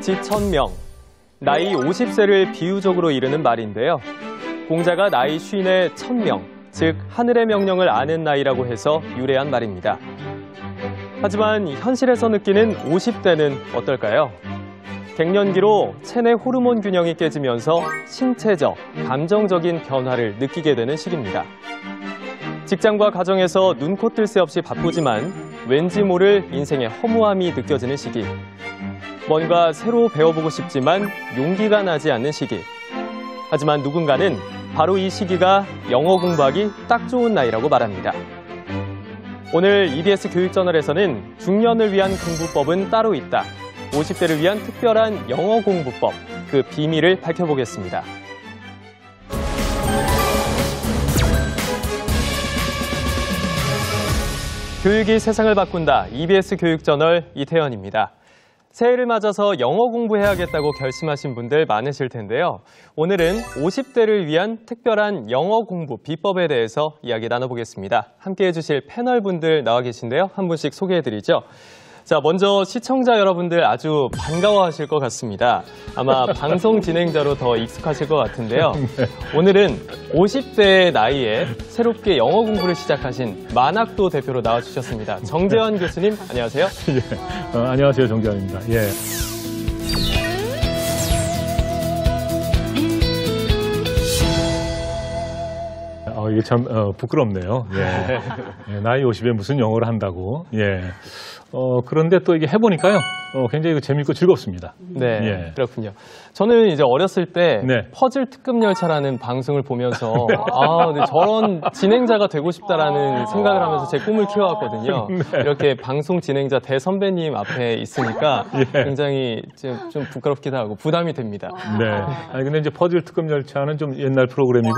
지천명, 나이 50세를 비유적으로 이르는 말인데요. 공자가 나이 쉰의 천명, 즉 하늘의 명령을 아는 나이라고 해서 유래한 말입니다. 하지만 현실에서 느끼는 50대는 어떨까요? 갱년기로 체내 호르몬 균형이 깨지면서 신체적, 감정적인 변화를 느끼게 되는 시기입니다. 직장과 가정에서 눈코 뜰 새 없이 바쁘지만 왠지 모를 인생의 허무함이 느껴지는 시기. 뭔가 새로 배워보고 싶지만 용기가 나지 않는 시기. 하지만 누군가는 바로 이 시기가 영어 공부하기 딱 좋은 나이라고 말합니다. 오늘 EBS 교육저널에서는 중년을 위한 공부법은 따로 있다. 50대를 위한 특별한 영어 공부법, 그 비밀을 밝혀보겠습니다. 교육이 세상을 바꾼다. EBS 교육저널 이태현입니다. 새해를 맞아서 영어 공부해야겠다고 결심하신 분들 많으실 텐데요. 오늘은 50대를 위한 특별한 영어 공부 비법에 대해서 이야기 나눠보겠습니다. 함께해 주실 패널분들 나와 계신데요. 한 분씩 소개해드리죠. 자, 먼저 시청자 여러분들 아주 반가워하실 것 같습니다. 아마 방송 진행자로 더 익숙하실 것 같은데요. 오늘은 50대의 나이에 새롭게 영어 공부를 시작하신 만학도 대표로 나와주셨습니다. 정재환 교수님, 안녕하세요. 예, 안녕하세요. 정재환입니다. 예. 이게 참 부끄럽네요. 예. 예, 나이 50에 무슨 영어를 한다고. 예. 그런데 또 이게 해보니까요. 굉장히 재밌고 즐겁습니다. 네, 예. 그렇군요. 저는 이제 어렸을 때 네. 퍼즐 특급 열차라는 방송을 보면서 네, 저런 진행자가 되고 싶다라는 생각을 하면서 제 꿈을 키워왔거든요. 네. 이렇게 방송 진행자 대선배님 앞에 있으니까 예. 굉장히 좀 부끄럽기도 하고 부담이 됩니다. 네. 아니, 근데 이제 퍼즐 특급 열차는 좀 옛날 프로그램이고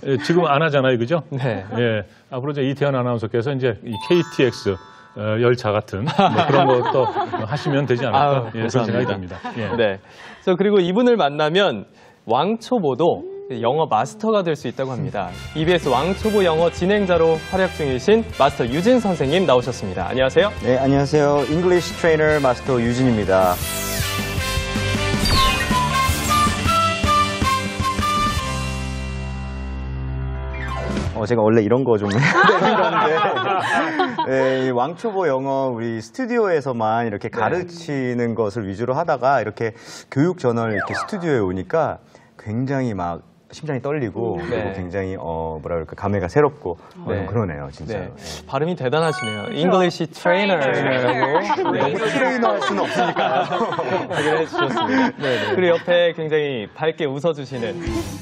예, 지금 안 하잖아요. 그죠? 네. 예. 앞으로 이제 이태현 아나운서께서 이제 이 KTX 열차 같은 뭐 그런 것도 하시면 되지 않을까 그런 생각이 듭니다. 예. 네. 그리고 이분을 만나면 왕초보도 영어 마스터가 될 수 있다고 합니다. EBS 왕초보 영어 진행자로 활약 중이신 마스터 유진 선생님 나오셨습니다. 안녕하세요. 네, 안녕하세요. 잉글리시 트레이너 마스터 유진입니다. 제가 원래 이런 거 좀 내는 건데 네, 이 왕초보 영어 우리 스튜디오에서만 이렇게 가르치는 것을 위주로 하다가 이렇게 교육 저널 이렇게 스튜디오에 오니까 굉장히 막 심장이 떨리고 그리고 굉장히 뭐라 그럴까 감회가 새롭고 그러네요, 진짜. 네. 발음이 대단하시네요. English Trainer라고. 너무 트레이너 할 수는 없으니까요. 소개해 주셨습니다. 그리고 옆에 굉장히 밝게 웃어주시는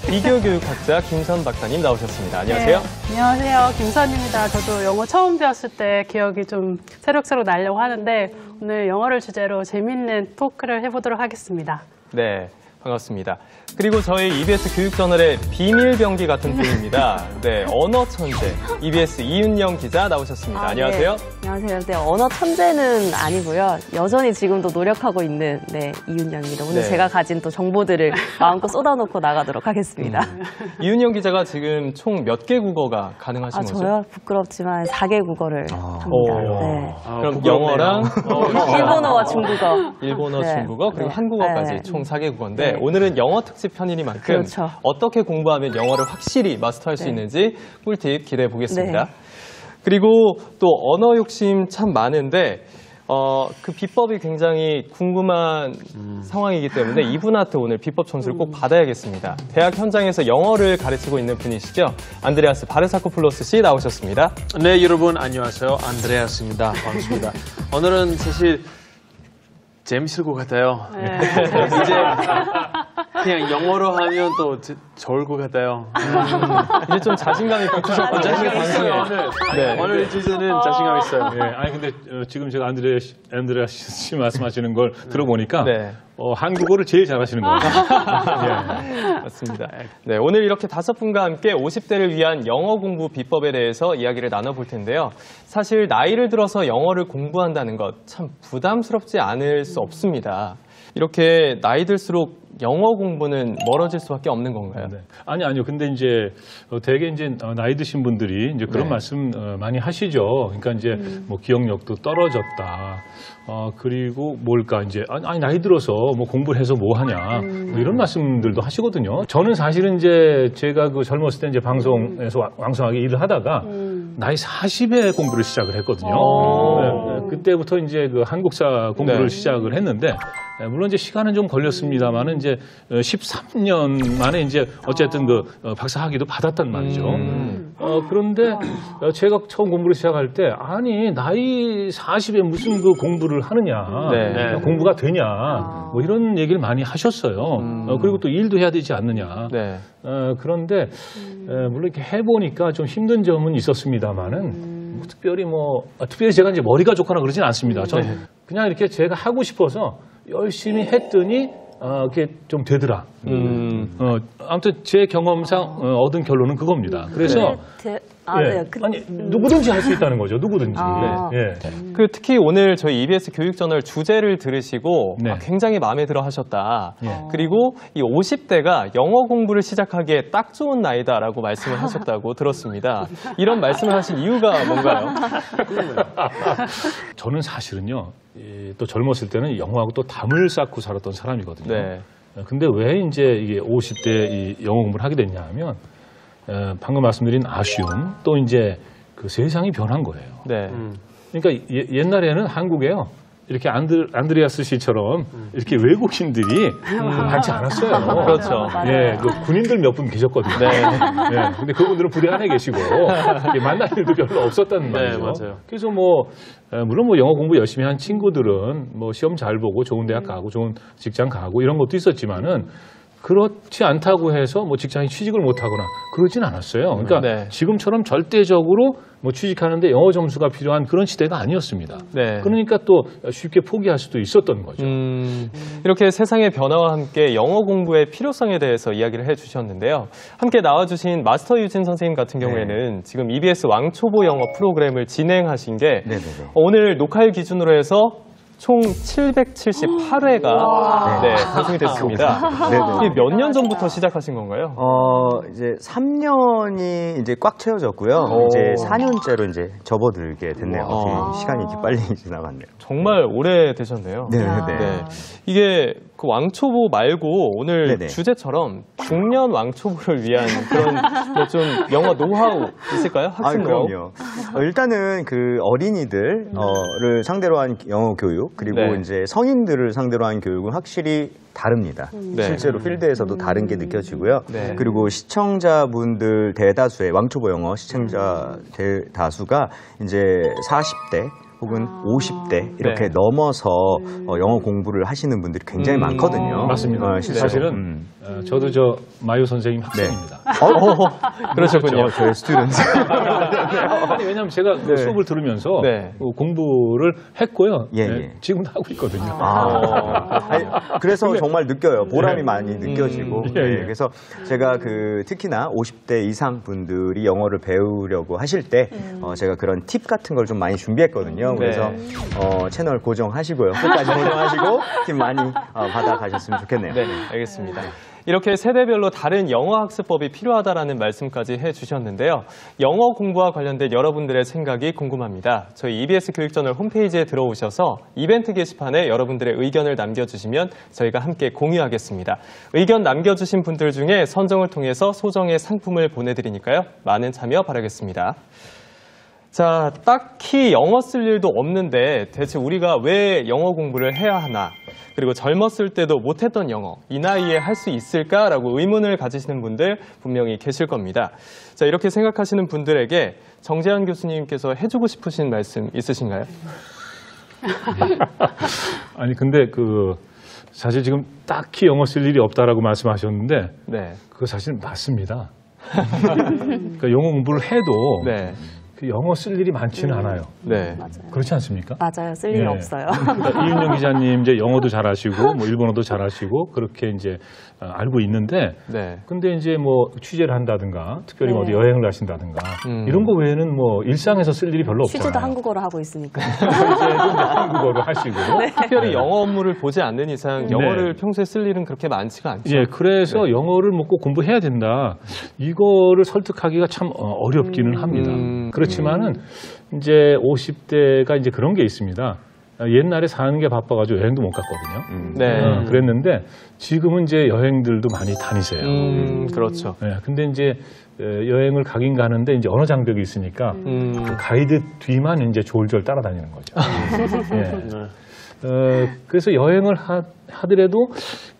비교 교육학자 김선 박사님 나오셨습니다. 안녕하세요. 네, 안녕하세요. 김선입니다. 저도 영어 처음 배웠을 때 기억이 좀 새록새록 나려고 하는데 오늘 영어를 주제로 재밌는 토크를 해보도록 하겠습니다. 네. 반갑습니다. 그리고 저희 EBS 교육저널의 비밀병기 같은 분입니다. 네, 언어 천재 EBS 이윤영 기자 나오셨습니다. 안녕하세요. 네. 안녕하세요. 네, 언어 천재는 아니고요. 여전히 지금도 노력하고 있는 이윤영입니다. 오늘 제가 가진 또 정보들을 마음껏 쏟아놓고 나가도록 하겠습니다. 이윤영 기자가 지금 총 몇 개 국어가 가능하신 거죠? 저요? 부끄럽지만 4개 국어를 합니다. 네. 그럼 영어랑 일본어와 중국어. 일본어, 중국어, 그리고 한국어까지 총 4개 국어인데 오늘은 영어 특집 편이니만큼 어떻게 공부하면 영어를 확실히 마스터할 수 있는지 꿀팁 기대해 보겠습니다. 그리고 또 언어 욕심 참 많은데 그 비법이 굉장히 궁금한 상황이기 때문에 이분한테 오늘 비법 점수를 꼭 받아야겠습니다. 대학 현장에서 영어를 가르치고 있는 분이시죠. 안드레아스 바르사코플로스 씨 나오셨습니다. 네, 여러분 안녕하세요. 안드레아스입니다. 반갑습니다. 오늘은 사실 재밌을 것 같아요. 이제 그냥 영어로 하면 또 좋을 것 같아요. 이제 좀 자신감이 붙으셨군요. 방송에. 오늘 주제는 자신감 있어요. 아니 근데 지금 제가 안드레아 씨 말씀하시는 걸 들어보니까 한국어를 제일 잘하시는 것 같아요. 맞습니다. 네, 오늘 이렇게 5분과 함께 50대를 위한 영어 공부 비법에 대해서 이야기를 나눠볼 텐데요. 사실 나이를 들어서 영어를 공부한다는 것 참 부담스럽지 않을 수 없습니다. 이렇게 나이 들수록 영어 공부는 멀어질 수밖에 없는 건가요? 네. 아니요. 근데 이제 대개 이제 나이 드신 분들이 이제 그런 네. 말씀 많이 하시죠. 그러니까 이제 뭐 기억력도 떨어졌다. 그리고 뭘까 이제 아니 나이 들어서 뭐 공부를 해서 뭐 하냐 뭐 이런 말씀들도 하시거든요. 저는 사실은 이제 제가 그 젊었을 때 이제 방송에서 왕성하게 일을 하다가 나이 40에 공부를 시작을 했거든요. 네, 그때부터 이제 그 한국사 공부를 네. 시작을 했는데 물론 이제 시간은 좀 걸렸습니다만은 이제 13년 만에 이제 어쨌든 그 박사 학위도 받았단 말이죠. 그런데 제가 처음 공부를 시작할 때 아니 나이 40에 무슨 그 공부를 하느냐, 네. 공부가 되냐, 뭐 이런 얘기를 많이 하셨어요. 그리고 또 일도 해야 되지 않느냐. 네. 그런데 물론 이렇게 해보니까 좀 힘든 점은 있었습니다만은 특별히 제가 이제 머리가 좋거나 그러진 않습니다. 저는 그냥 이렇게 제가 하고 싶어서 열심히 했더니 그게 좀 되더라. 아무튼 제 경험상 얻은 결론은 그겁니다. 그래서 아니 누구든지 할 수 있다는 거죠. 누구든지. 예. 그 특히 오늘 저희 EBS 교육저널 주제를 들으시고 네. 굉장히 마음에 들어 하셨다. 예. 그리고 이 50대가 영어 공부를 시작하기에 딱 좋은 나이다라고 말씀을 하셨다고 들었습니다. 이런 말씀을 하신 이유가 뭔가요? 저는 사실은요. 또 젊었을 때는 영어하고 또 담을 쌓고 살았던 사람이거든요. 네. 근데 왜 이제 이게 50대 이 영어 공부를 하게 됐냐 하면 방금 말씀드린 아쉬움 또 이제 그 세상이 변한 거예요. 네. 그러니까 옛날에는 한국에요. 이렇게 안드레아스 씨처럼 이렇게 외국인들이 많지 않았어요. 그렇죠. 예, 그 군인들 몇 분 계셨거든요. 네. 예, 근데 그분들은 부대 안에 계시고 이렇게 만날 일도 별로 없었단 말이죠. 맞아요. 그래서 물론 영어 공부 열심히 한 친구들은 뭐 시험 잘 보고 좋은 대학 가고 좋은 직장 가고 이런 것도 있었지만은 그렇지 않다고 해서 뭐 직장에 취직을 못 하거나 그러진 않았어요. 그러니까 네. 지금처럼 절대적으로 뭐 취직하는데 영어 점수가 필요한 그런 시대가 아니었습니다. 네. 그러니까 또 쉽게 포기할 수도 있었던 거죠. 이렇게 세상의 변화와 함께 영어 공부의 필요성에 대해서 이야기를 해주셨는데요. 함께 나와주신 마스터 유진 선생님 같은 경우에는 지금 EBS 왕초보 영어 프로그램을 진행하신 게 네네네. 오늘 녹화일 기준으로 해서 총 778회가 방송이 됐습니다. 이게 몇 년 전부터 시작하신 건가요? 이제 3년이 이제 꽉 채워졌고요. 이제 4년째로 이제 접어들게 됐네요. 시간이 이렇게 빨리 지나갔네요. 정말 오래 되셨네요. 네. 이게 그 왕초보 말고 오늘 네네. 주제처럼 중년 왕초보를 위한 그런 뭐 좀 영어 노하우 있을까요? 학습 노하우? 그럼요. 일단은 그 어린이들을 상대로 한 영어 교육 그리고 네. 이제 성인들을 상대로 한 교육은 확실히 다릅니다. 네. 실제로 필드에서도 다른 게 느껴지고요. 네. 그리고 시청자분들 대다수의 왕초보 영어 시청자 대다수가 이제 40대 혹은 50대 이렇게 네. 넘어서 영어 공부를 하시는 분들이 굉장히 많거든요. 맞습니다. 실제로. 사실은 저도 저 마유 선생님 학생입니다. 그러셨군요. 저의 스튜던트. 아니 왜냐하면 제가 그 수업을 들으면서 네. 공부를 했고요. 예, 네, 예. 지금도 하고 있거든요. 아니, 그래서 정말 느껴요. 보람이 많이 느껴지고. 예, 예. 네, 그래서 제가 그 특히나 50대 이상 분들이 영어를 배우려고 하실 때 제가 그런 팁 같은 걸 좀 많이 준비했거든요. 그래서 채널 고정하시고요. 끝까지 고정하시고 팁 많이 받아가셨으면 좋겠네요. 네, 알겠습니다. 이렇게 세대별로 다른 영어 학습법이 필요하다라는 말씀까지 해주셨는데요. 영어 공부와 관련된 여러분들의 생각이 궁금합니다. 저희 EBS 교육저널 홈페이지에 들어오셔서 이벤트 게시판에 여러분들의 의견을 남겨주시면 저희가 함께 공유하겠습니다. 의견 남겨주신 분들 중에 선정을 통해서 소정의 상품을 보내드리니까요. 많은 참여 바라겠습니다. 자, 딱히 영어 쓸 일도 없는데 대체 우리가 왜 영어 공부를 해야 하나? 그리고 젊었을 때도 못했던 영어, 이 나이에 할 수 있을까라고 의문을 가지시는 분들 분명히 계실 겁니다. 자, 이렇게 생각하시는 분들에게 정재환 교수님께서 해주고 싶으신 말씀 있으신가요? 아니 근데 사실 지금 딱히 영어 쓸 일이 없다라고 말씀하셨는데 네. 그거 사실 맞습니다. 그러니까 영어 공부를 해도 네. 그 영어 쓸 일이 많지는 않아요. 네. 맞아요. 그렇지 않습니까? 맞아요. 쓸 일 예. 없어요. 그러니까 이윤영 기자님 이제 영어도 잘하시고 뭐 일본어도 잘하시고 그렇게 이제 알고 있는데 네. 근데 이제 뭐 취재를 한다든가 특별히 네. 어디 여행을 가신다든가 이런 거 외에는 뭐 일상에서 쓸 일이 별로 없잖아요. 취재도 한국어로 하고 있으니까. 그래서 이제 한국어로 하시고 특별히 영어 업무를 보지 않는 이상 영어를 네. 평소에 쓸 일은 그렇게 많지가 않죠. 예, 그래서 영어를 뭐 꼭 공부해야 된다. 이거를 설득하기가 참 어렵기는 합니다. 그렇지만은 이제 50대가 이제 그런 게 있습니다. 옛날에 사는 게 바빠가지고 여행도 못 갔거든요. 네. 그랬는데 지금은 이제 여행들도 많이 다니세요. 그렇죠. 예, 근데 이제 여행을 가긴 가는데 이제 언어 장벽이 있으니까 그 가이드 뒤만 이제 졸졸 따라다니는 거죠. 예. 그래서 여행을 하더라도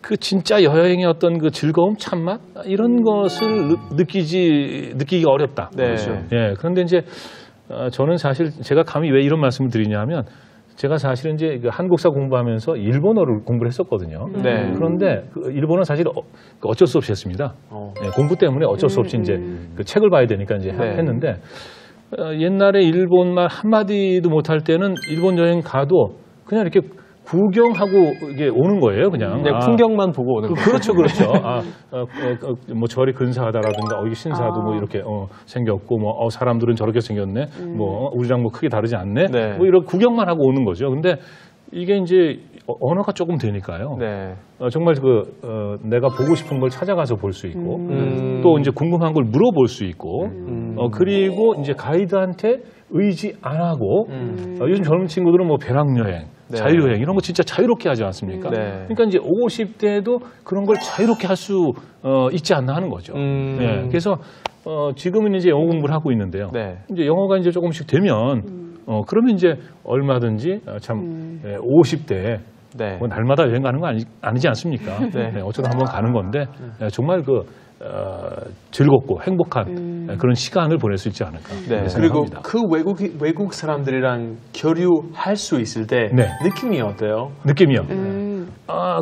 그 진짜 여행의 어떤 그 즐거움, 참맛 이런 것을 느끼기가 어렵다. 네. 예. 그런데 이제 저는 사실 제가 감히 왜 이런 말씀을 드리냐면 제가 사실은 이제 그 한국사 공부하면서 일본어를 공부를 했었거든요. 네. 그런데 그 일본어는 사실 어쩔 수 없이 했습니다. 예, 공부 때문에 어쩔 수 없이 이제 그 책을 봐야 되니까 이제 네. 했는데 옛날에 일본말 한마디도 못할 때는 일본 여행 가도 그냥 이렇게 구경하고 이게 오는 거예요, 그냥. 그냥 풍경만 보고 오는 거예요. 그렇죠, 그렇죠. 뭐 절이 근사하다라든가, 이게 신사도 뭐 이렇게 생겼고, 뭐 사람들은 저렇게 생겼네, 뭐 우리랑 뭐 크게 다르지 않네, 네. 뭐 이런 구경만 하고 오는 거죠. 근데 이게 이제 언어가 조금 되니까요. 네. 정말 내가 보고 싶은 걸 찾아가서 볼 수 있고, 또 이제 궁금한 걸 물어볼 수 있고, 그리고 이제 가이드한테 의지 안 하고, 요즘 젊은 친구들은 뭐 배낭여행, 네. 자유여행 이런 거 진짜 자유롭게 하지 않습니까? 네. 그러니까 이제 50대도 그런 걸 자유롭게 할 수 있지 않나 하는 거죠. 네. 그래서 지금은 이제 영어 공부를 하고 있는데요. 네. 이제 영어가 이제 조금씩 되면 그러면 이제 얼마든지 참 50대 네. 뭐 날마다 여행 가는 거 아니지 않습니까? 네. 네, 어쩌다 한번 가는 건데 정말 즐겁고 행복한 그런 시간을 보낼 수 있지 않을까 네. 그리고 생각합니다. 그 외국 사람들이랑 교류할 수 있을 때 네. 느낌이 어때요? 느낌이요.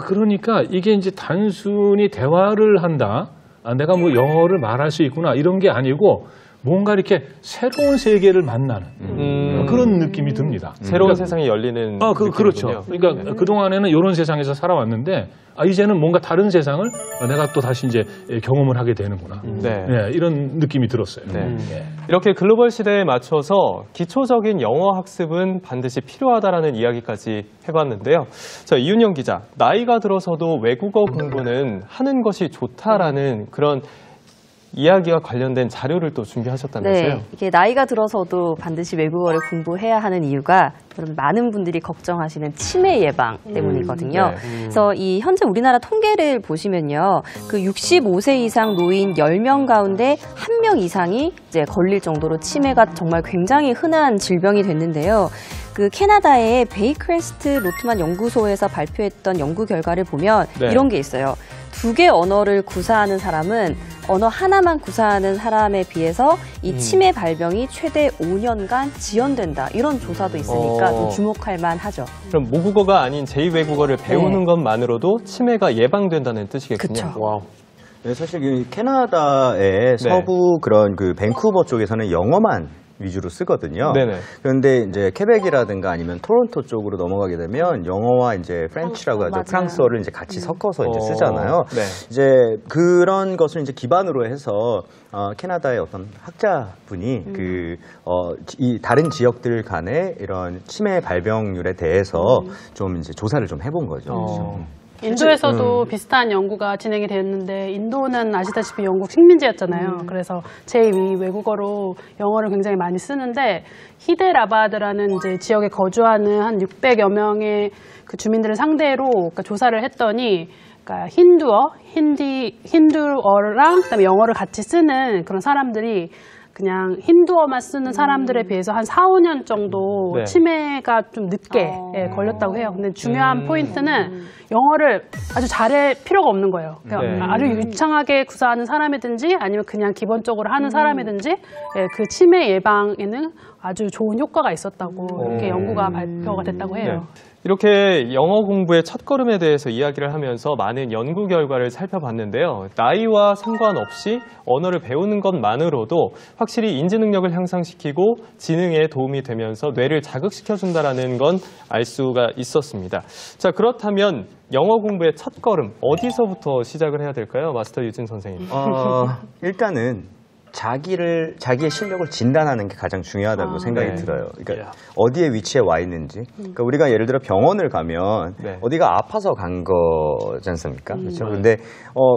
그러니까 이게 이제 단순히 대화를 한다. 내가 뭐 영어를 말할 수 있구나 이런 게 아니고 뭔가 이렇게 새로운 세계를 만나는 그런 느낌이 듭니다. 새로운 그러니까 세상이 열리는 그렇죠. 느낌이군요. 그러니까 그동안에는 이런 세상에서 살아왔는데 이제는 뭔가 다른 세상을 내가 또 다시 이제 경험을 하게 되는구나. 네. 네, 이런 느낌이 들었어요. 네. 이렇게 글로벌 시대에 맞춰서 기초적인 영어 학습은 반드시 필요하다라는 이야기까지 해봤는데요. 자, 이윤영 기자, 나이가 들어서도 외국어 공부는 하는 것이 좋다라는 그런 이야기와 관련된 자료를 또 준비하셨다면서요? 네, 이게 나이가 들어서도 반드시 외국어를 공부해야 하는 이유가 여러분 많은 분들이 걱정하시는 치매 예방 때문이거든요. 그래서 이 현재 우리나라 통계를 보시면요, 그 65세 이상 노인 10명 가운데 1명 이상이 이제 걸릴 정도로 치매가 정말 굉장히 흔한 질병이 됐는데요. 그 캐나다의 베이크레스트 로트만 연구소에서 발표했던 연구 결과를 보면 네. 이런 게 있어요. 2개 언어를 구사하는 사람은 언어 하나만 구사하는 사람에 비해서 이 치매 발병이 최대 5년간 지연된다. 이런 조사도 있으니까 좀 주목할 만하죠. 그럼 모국어가 아닌 제2외국어를 배우는 네. 것만으로도 치매가 예방된다는 뜻이겠군요. 그쵸. 와우. 네, 사실 그 캐나다의 서부 그런 그 밴쿠버 쪽에서는 영어만 위주로 쓰거든요. 네네. 그런데 이제 케벡이라든가 아니면 토론토 쪽으로 넘어가게 되면 영어와 이제 프렌치라고 하죠. 맞아요. 프랑스어를 이제 같이 섞어서 이제 쓰잖아요. 네. 이제 그런 것을 이제 기반으로 해서 캐나다의 어떤 학자분이 이 다른 지역들 간의 이런 치매 발병률에 대해서 좀 이제 조사를 좀 해본 거죠. 인도에서도 비슷한 연구가 진행이 됐는데 인도는 아시다시피 영국 식민지였잖아요. 그래서 제2 외국어로 영어를 굉장히 많이 쓰는데 히데라바드라는 이제 지역에 거주하는 한 600여 명의 그 주민들을 상대로 그러니까 조사를 했더니 그러니까 힌두어랑 그다음에 영어를 같이 쓰는 그런 사람들이 그냥 힌두어만 쓰는 사람들에 비해서 한 4, 5년 정도 네. 치매가 좀 늦게 걸렸다고 해요. 근데 중요한 포인트는 영어를 아주 잘할 필요가 없는 거예요. 그냥 네. 아주 유창하게 구사하는 사람이든지 아니면 그냥 기본적으로 하는 사람이든지 그 치매 예방에는 아주 좋은 효과가 있었다고 이렇게 연구가 발표가 됐다고 해요. 네. 이렇게 영어 공부의 첫걸음에 대해서 이야기를 하면서 많은 연구 결과를 살펴봤는데요. 나이와 상관없이 언어를 배우는 것만으로도 확실히 인지 능력을 향상시키고 지능에 도움이 되면서 뇌를 자극시켜준다는 건 알 수가 있었습니다. 자, 그렇다면 영어 공부의 첫걸음 어디서부터 시작을 해야 될까요? 마스터 유진 선생님. 일단은 자기의 실력을 진단하는 게 가장 중요하다고 생각이 네. 들어요. 그러니까 어디에 위치해 와 있는지. 그러니까 우리가 예를 들어 병원을 가면 네. 어디가 아파서 간 거지 않습니까? 그렇죠. 근데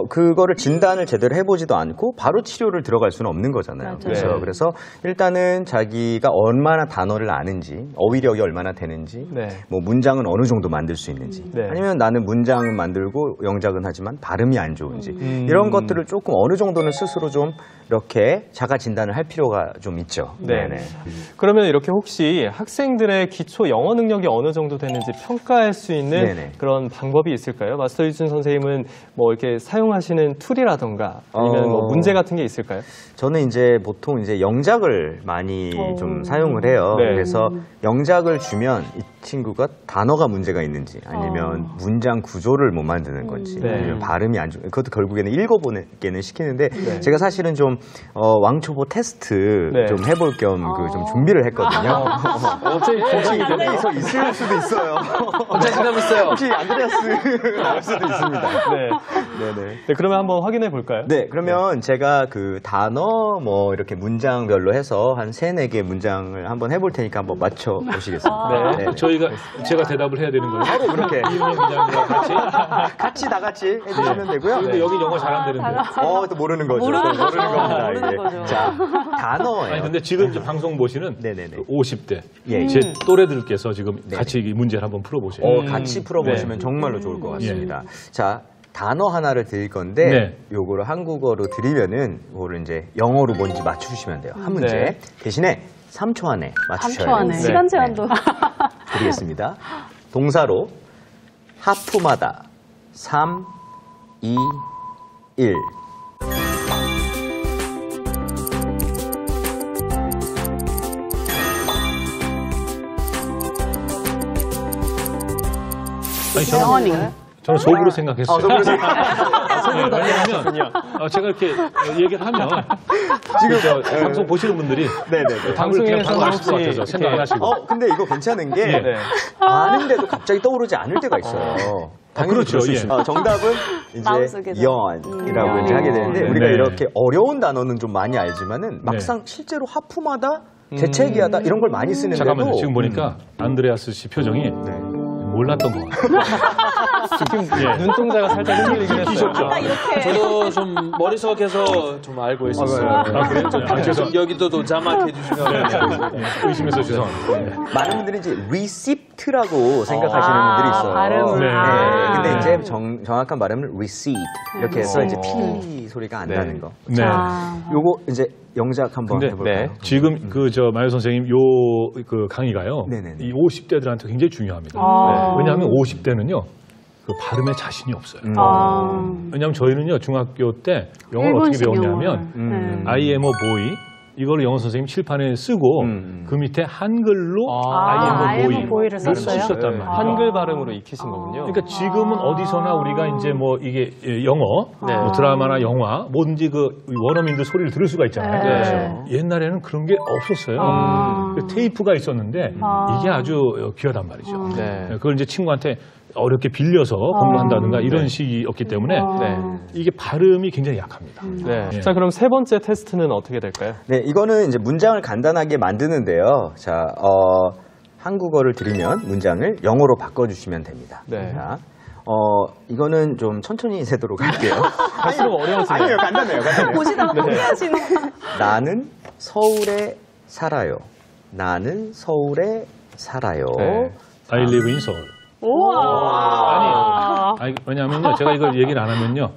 그거를 진단을 제대로 해보지도 않고 바로 치료를 들어갈 수는 없는 거잖아요. 그렇죠. 네. 그래서 일단은 자기가 얼마나 단어를 아는지, 어휘력이 얼마나 되는지, 네. 뭐 문장은 어느 정도 만들 수 있는지, 네. 아니면 나는 문장은 만들고 영작은 하지만 발음이 안 좋은지 이런 것들을 조금 어느 정도는 스스로 좀 이렇게 자가 진단을 할 필요가 좀 있죠. 네. 네네. 그러면 이렇게 혹시 학생들의 기초 영어 능력이 어느 정도 되는지 평가할 수 있는 네네. 그런 방법이 있을까요? 마스터 유진 선생님은 뭐 이렇게 사용하시는 툴이라던가 아니면 뭐 문제 같은 게 있을까요? 저는 이제 보통 이제 영작을 많이 좀 사용을 해요. 네. 그래서 영작을 주면 이 친구가 단어가 문제가 있는지 아니면 문장 구조를 못 만드는 건지 네. 아니면 발음이 안 좋은 그것도 결국에는 읽어보게는 시키는데 제가 사실은 좀 왕초보 테스트 네. 좀 해볼 겸 좀 준비를 했거든요. 갑자기 혹시 여기서 있을 수도 있어요. 자신감 있어요. 혹시 안드레아스 알 수도 있습니다. 네. 네네. 네, 그러면 한번 확인해 볼까요? 네, 그러면 제가 그 단어 뭐 이렇게 문장별로 해서 한 3-4개 문장을 한번 해볼 테니까 한번 맞춰 보시겠습니다. 네. 제가 대답을 해야 되는 거예요. 바로 그렇게 이은영 기자님과 같이. 다 같이 해주시면 되고요. 근데 여기 영어 잘 안 되는데. 또 모르는 거죠. 모르는 거죠. 겁니다. 모르는 이게. 거죠. 자, 단어예요. 아니 근데 지금 이제 방송 보시는 네네네. 그 50대 예. 제 또래들께서 지금 같이 이 문제를 한번 풀어보세요. 같이 풀어보시면 정말로 좋을 것 같습니다. 자, 단어 하나를 드릴 건데 네. 요거를 한국어로 드리면은 요거를 이제 영어로 뭔지 맞추시면 돼요. 한 문제. 네. 대신에 3초 안에 3초 맞추셔야 안에. 돼요. 시간 제한도. 드리겠습니다. 동사로 하품하다 3, 2, 1. 아니, 영어닝. 저는 속으로 생각했어요. 속으로 왜냐하면 제가 이렇게 얘기를 하면 지금 방송 보시는 분들이 네네네. 방송을 그냥 방송에서 바로 아실 것 혹시 같아서 생각 안 하시고. 근데 이거 괜찮은 게 네. 아는데도 갑자기 떠오르지 않을 때가 있어요. 당연히 그렇죠, 그럴 수 예. 있습니다. 정답은 이제 마음속에서. 연이라고 이제 하게 되는데 우리가 네. 이렇게 어려운 단어는 좀 많이 알지만은 막상 실제로 하품하다, 재채기하다 이런 걸 많이 쓰는데도 잠깐만요. 지금 보니까 안드레아스 씨 표정이 몰랐던 것 같아요. 지금 눈동자가 살짝 흔들리긴 했어요. 저도 좀 머릿속에서 좀 알고 있었어요. 아, 그래요? 좀 여기도 또 자막해 주시면 의심해서 죄송합니다. 많은 분들이 이제 receipt라고 생각하시는 분들이 있어요. 발음을. 네. 근데 이제 정확한 발음은 receipt 이렇게 해서 이제 P 소리가 안 나는 거. 네. 요거 이제 영작 한번 근데 해볼까요? 지금 마유 선생님 그 강의가요. 네네네. 이 50대들한테 굉장히 중요합니다. 왜냐하면 50대는요. 그 발음에 자신이 없어요. 왜냐하면 저희는요 중학교 때 영어를 어떻게 일본식 배웠냐면 영어를. I am a boy 이걸 영어 선생님 칠판에 쓰고 그 밑에 한글로 I am a boy를 썼어요? 쓰셨단 말이에요. 한글 발음으로 익히신 거군요. 그러니까 지금은 어디서나 우리가 이제 뭐 이게 영어, 뭐 드라마나 영화 뭐든지 그 원어민들 소리를 들을 수가 있잖아요. 옛날에는 그런 게 없었어요. 그 테이프가 있었는데 이게 아주 귀하단 말이죠. 네. 그걸 이제 친구한테 어렵게 빌려서 공부한다든가 이런 식이었기 때문에 네. 이게 발음이 굉장히 약합니다. 네. 예. 자, 그럼 세 번째 테스트는 어떻게 될까요? 네, 이거는 이제 문장을 간단하게 만드는데요. 자, 한국어를 드리면 문장을 영어로 바꿔주시면 됩니다. 네. 자, 이거는 좀 천천히 세도록 할게요. 갈수록 어려워지네요. 아니에요, 간단해요. 보시다가 포기하시는. 나는 서울에 살아요. 나는 서울에 살아요. 네. I live in Seoul. 아니, 왜냐하면요, 제가 이걸 얘기를 안 하면요,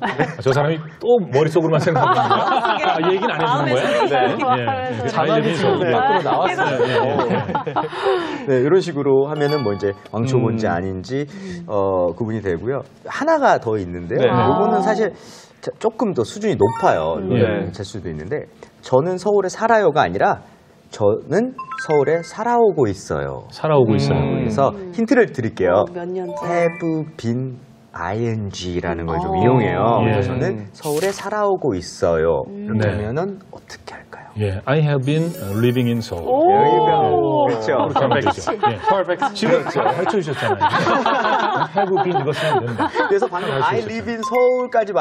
저 사람이 또 머릿속으로만 생각하는 거야. 얘기는 안 해주는 거예요? 네. 자막이 지금 입 밖으로 나왔어요. 네, 이런 식으로 하면은 뭐 이제 왕초보인지 아닌지 구분이 되고요. 하나가 더 있는데요. 네. 요거는 사실 조금 더 수준이 높아요. 네. 될 수도 있는데 저는 서울에 살아요가 아니라 저는 서울에 살아오고 있어요. 살아오고 있어요. 그래서 힌트를 드릴게요. 몇 년째? have been ing라는 걸 좀 이용해요. 예. 그래서 저는 서울에 살아오고 있어요. 이렇게 네. 하면은 어떻게 할까요? 예, I have been living in Seoul. 그렇죠. 그렇게 하면 되죠. 예. 지금 가르쳐 주셨잖아요. have been 이거 쓰면 된다. 그래서 방금 I live in 서울까지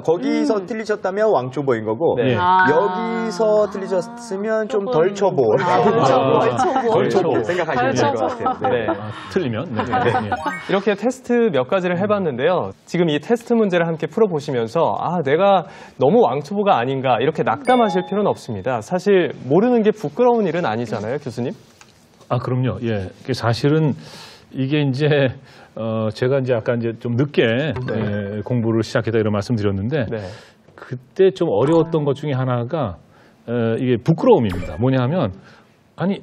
거기서 틀리셨다면 왕초보인 거고 네. 여기서 틀리셨으면 좀 덜 초보. 덜 초보 생각하시면 될 것 같아요. 네. 틀리면. 네. 예. 이렇게 테스트 몇 가지를 해봤는데요. 지금 이 테스트 문제를 함께 풀어보시면서 내가 너무 왕초보가 아닌가 이렇게 낙담하실 필요는 없습니다. 사실 모르는 게 부끄러운 일은 아니잖아요, 교수님? 그럼요. 예. 사실은 이게 이제 제가 이제 아까 이제 좀 늦게 공부를 시작했다 이런 말씀드렸는데 네. 그때 좀 어려웠던 것 중에 하나가 이게 부끄러움입니다. 뭐냐면 아니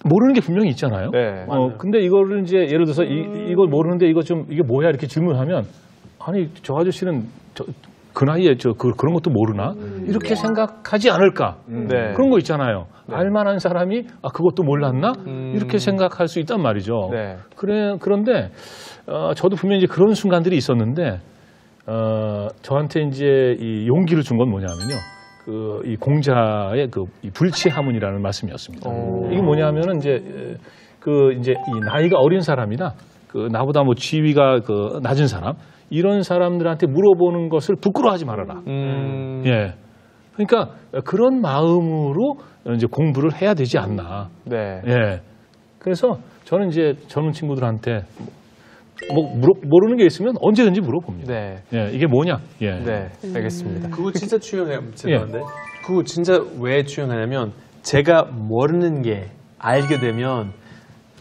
모르는 게 분명히 있잖아요. 네. 근데 이거를 이제 예를 들어서 이걸 모르는데 이게 뭐야 이렇게 질문하면 아니 저 아저씨는 그 나이에 그런 것도 모르나 이렇게 생각하지 않을까 네. 그런 거 있잖아요. 알만한 사람이 그것도 몰랐나 이렇게 생각할 수 있단 말이죠. 네. 그런데 저도 분명히 이제 그런 순간들이 있었는데 저한테 이제 이 용기를 준 건 뭐냐면요. 이 공자의 이 불치하문이라는 말씀이었습니다. 이게 뭐냐면은 이제 이 나이가 어린 사람이나 나보다 뭐 지위가 낮은 사람 이런 사람들한테 물어보는 것을 부끄러워하지 말아라. 예. 그러니까 그런 마음으로 이제 공부를 해야 되지 않나. 네. 예. 그래서 저는 이제 젊은 친구들한테 모르는 게 있으면 언제든지 물어봅니다. 네. 예. 이게 뭐냐? 예. 네. 알겠습니다. 그거 진짜 중요해요. 죄송한데. 그거 진짜 왜 중요하냐면 제가 모르는 게 알게 되면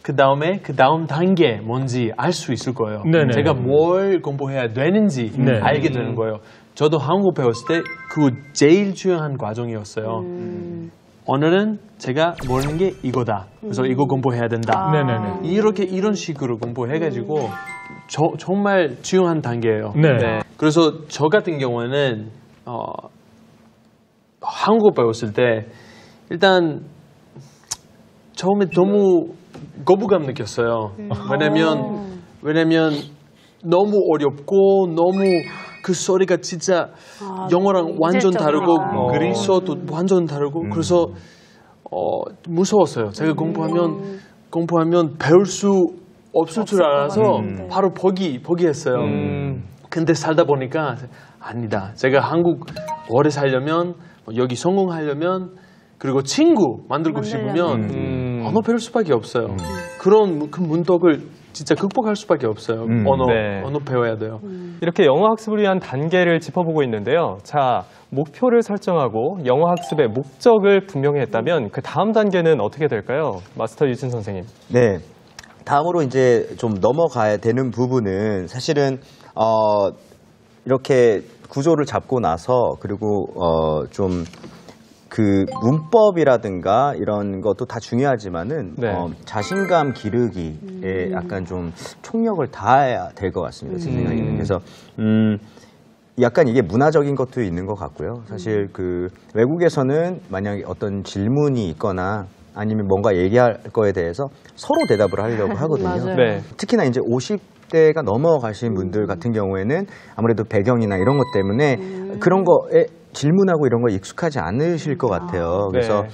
그 다음 단계 뭔지 알 수 있을 거예요. 네네. 제가 뭘 공부해야 되는지 네. 알게 되는 거예요. 저도 한국 배웠을 때 그거 제일 중요한 과정이었어요. 오늘은 제가 모르는 게 이거다. 그래서 이거 공부해야 된다. 네네네. 이런 식으로 공부해가지고 정말 중요한 단계예요. 네. 그래서 저 같은 경우는 한국어 배웠을 때 일단 처음에 너무 거부감 느꼈어요. 왜냐면 너무 어렵고 너무 그 소리가 진짜 영어랑 완전 다르고 그리스어도 완전 다르고 그래서 무서웠어요. 제가 공부하면 배울 수 없을 줄 알아서 바로 포기했어요. 근데 살다 보니까 아니다. 제가 한국 오래 살려면 여기 성공하려면 그리고 친구 만들고 싶으면 언어 배울 수밖에 없어요. 그런 그 문턱을 진짜 극복할 수밖에 없어요. 언어 배워야 돼요. 이렇게 영어 학습을 위한 단계를 짚어보고 있는데요. 자, 목표를 설정하고 영어 학습의 목적을 분명히 했다면 그 다음 단계는 어떻게 될까요? 마스터 유진 선생님. 네. 다음으로 이제 좀 넘어가야 되는 부분은 사실은 이렇게 구조를 잡고 나서 그리고 좀 그 문법이라든가 이런 것도 다 중요하지만은 네. 자신감 기르기에 약간 좀 총력을 다해야 될 것 같습니다. 제 생각에는. 그래서 약간 이게 문화적인 것도 있는 것 같고요. 사실 그 외국에서는 만약에 어떤 질문이 있거나 아니면 뭔가 얘기할 거에 대해서 서로 대답을 하려고 하거든요. 맞아요. 네. 특히나 이제 50대가 넘어가신 분들 같은 경우에는 아무래도 배경이나 이런 것 때문에 그런 거에 질문하고 이런 거 익숙하지 않으실 것 같아요. 그래서 네.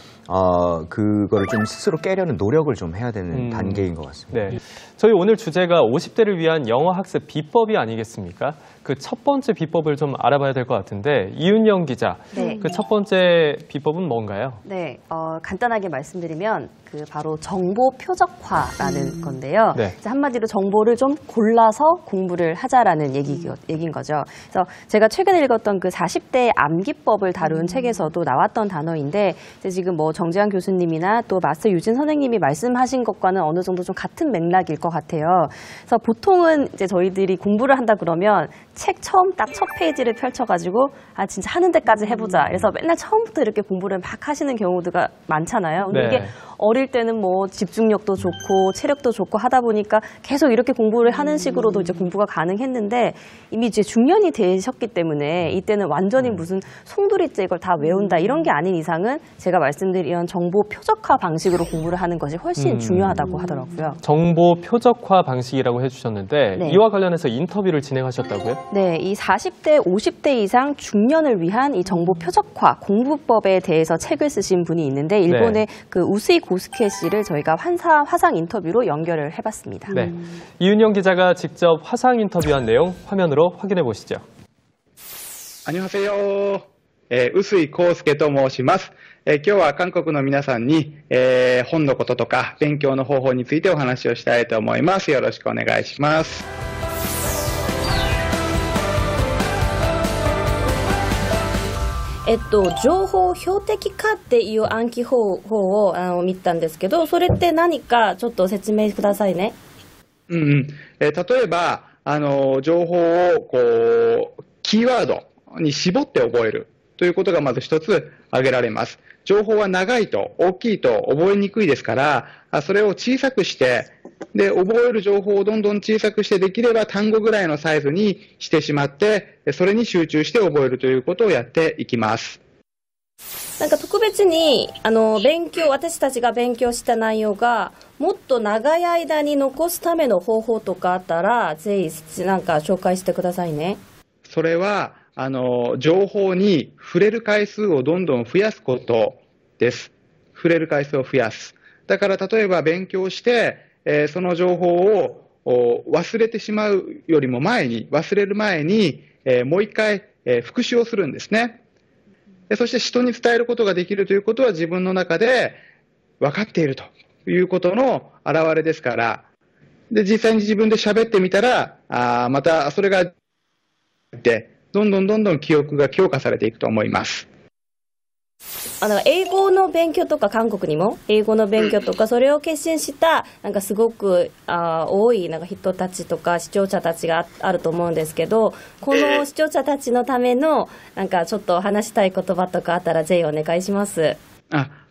그거를 좀 스스로 깨려는 노력을 좀 해야 되는 단계인 것 같습니다. 네. 저희 오늘 주제가 50대를 위한 영어 학습 비법이 아니겠습니까? 그 첫 번째 비법을 좀 알아봐야 될 것 같은데 이윤영 기자, 네. 그 첫 번째 비법은 뭔가요? 네, 간단하게 말씀드리면 바로 정보 표적화라는 건데요. 네. 이제 한마디로 정보를 좀 골라서 공부를 하자라는 얘기인 거죠. 그래서 제가 최근에 읽었던 그 40대 암기법을 다룬 책에서도 나왔던 단어인데 이제 지금 뭐 정재환 교수님이나 또 마스터 유진 선생님이 말씀하신 것과는 어느 정도 좀 같은 맥락일 것 같아요. 그래서 보통은 이제 저희들이 공부를 한다 그러면 책 처음 딱 첫 페이지를 펼쳐가지고 진짜 하는 데까지 해보자. 그래서 맨날 처음부터 이렇게 공부를 막 하시는 경우가 많잖아요. 근데 네. 이게 어릴 어릴 때는 뭐 집중력도 좋고 체력도 좋고 하다 보니까 계속 이렇게 공부를 하는 식으로도 이제 공부가 가능했는데 이미 이제 중년이 되셨기 때문에 이때는 완전히 무슨 송두리째 이걸 다 외운다 이런 게 아닌 이상은 제가 말씀드린 정보 표적화 방식으로 공부를 하는 것이 훨씬 중요하다고 하더라고요. 정보 표적화 방식이라고 해주셨는데 네. 이와 관련해서 인터뷰를 진행하셨다고요? 네, 이 40대, 50대 이상 중년을 위한 이 정보 표적화 공부법에 대해서 책을 쓰신 분이 있는데 일본의 그 우스이 고스케 씨를 저희가 화상 인터뷰로 연결을 해봤습니다. 네. 이윤영 기자가 직접 화상 인터뷰한 내용 화면으로 확인해 보시죠. 안녕하세요。臼井康介と申します。今日は韓国の皆さんに、本のこととか勉強の方法についてお話をしたいと思います。よろしくお願いします。情報標的化っていう暗記方法を見たんですけど、それって何かちょっと説明くださいね。例えば、情報をキーワードに絞って覚えるということがまず一つ挙げられます。情報は長いと大きいと覚えにくいですから、それを小さくして、で、覚える情報をどんどん小さくして、できれば単語ぐらいのサイズにしてしまって、それに集中して覚えるということをやっていきます。なんか特別に私たちが勉強した内容がもっと長い間に残すための方法とかあったらぜひなんか紹介してくださいね。それは情報に触れる回数をどんどん増やすことです。触れる回数を増やす。だから例えば勉強して、その情報を忘れてしまうよりも忘れる前に、もう一回、復習をするんですね。そして人に伝えることができるということは自分の中で分かっているということの表れですから、で実際に自分で喋ってみたら、またそれがどんどん記憶が強化されていくと思います。英語の勉強とか韓国にも英語の勉強とかそれを決心したなんかすごく多いなんか人たちとか視聴者たちがあると思うんですけど、この視聴者たちのためのなんかちょっと話したい言葉とかあったらぜひお願いします。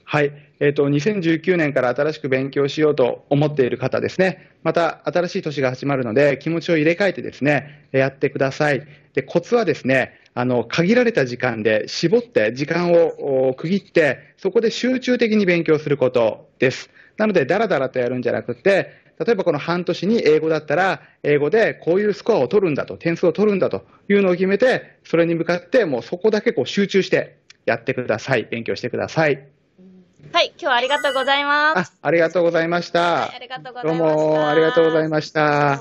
はい。2019年から新しく勉強しようと思っている方ですね。また新しい年が始まるので気持ちを入れ替えてですね、やってください。で、コツはですね、限られた時間で絞って時間を区切ってそこで集中的に勉強することです。なのでダラダラとやるんじゃなくて、例えばこの半年に英語だったら英語でこういうスコアを取るんだと、点数を取るんだというのを決めて、それに向かってもうそこだけ集中してやってください。勉強してください。はい、今日はありがとうございます。ありがとうございました。はい、ありがとうございました。どうもありがとうございました。